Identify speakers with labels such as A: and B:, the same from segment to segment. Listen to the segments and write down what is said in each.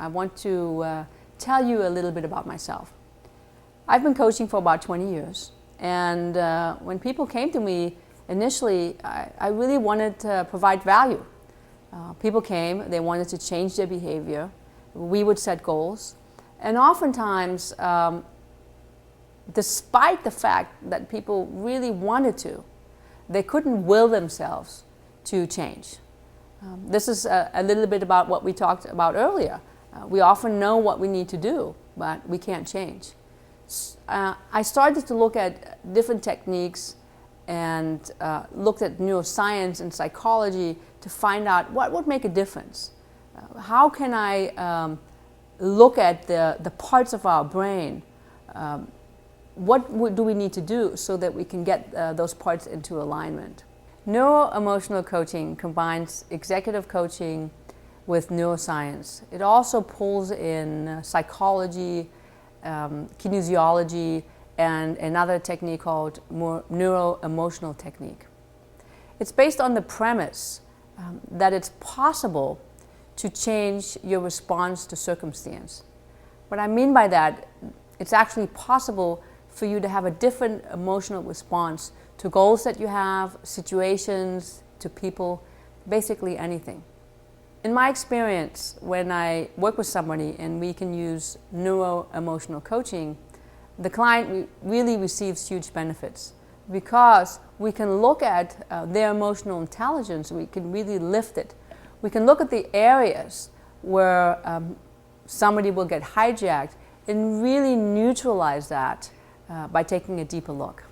A: I want to tell you a little bit about myself. I've been coaching for about 20 years, and when people came to me initially, I really wanted to provide value. People came, they wanted to change their behavior. We would set goals, and oftentimes, despite the fact that people really wanted to, they couldn't will themselves to change. This is a little bit about what we talked about earlier. We often know what we need to do, but we can't change. I started to look at different techniques and looked at neuroscience and psychology to find out what would make a difference. How can I look at the parts of our brain? What do we need to do so that we can get those parts into alignment? Neuro Emotional Coaching combines executive coaching with neuroscience. It also pulls in psychology, kinesiology, and another technique called Neuro Emotional Technique. It's based on the premise that it's possible to change your response to circumstance. What I mean by that, it's actually possible for you to have a different emotional response to goals that you have, situations, to people, basically anything. In my experience, when I work with somebody and we can use Neuro Emotional Coaching, the client really receives huge benefits because we can look at their emotional intelligence, we can really lift it. We can look at the areas where somebody will get hijacked and really neutralize that by taking a deeper look.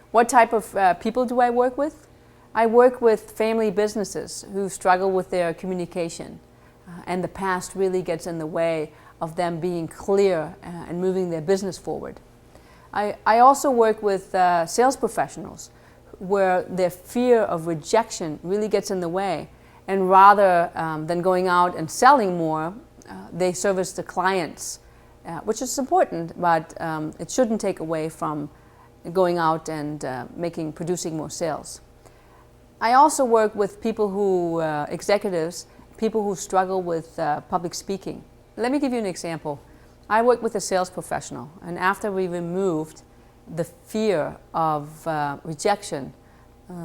A: What type of people do I work with? I work with family businesses who struggle with their communication and the past really gets in the way of them being clear and moving their business forward. I also work with sales professionals where their fear of rejection really gets in the way, and rather than going out and selling more, they service the clients, which is important, but it shouldn't take away from going out and producing more sales. I also work with people who, executives, people who struggle with public speaking. Let me give you an example. I worked with a sales professional, and after we removed the fear of rejection,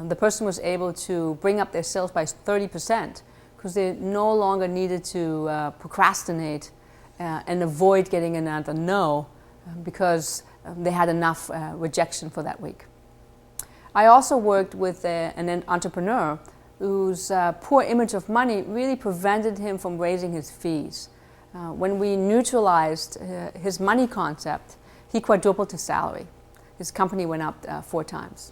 A: the person was able to bring up their sales by 30% because they no longer needed to procrastinate and avoid getting another no because they had enough rejection for that week. I also worked with an entrepreneur whose poor image of money really prevented him from raising his fees. When we neutralized his money concept, he quadrupled his salary. His company went up 4 times.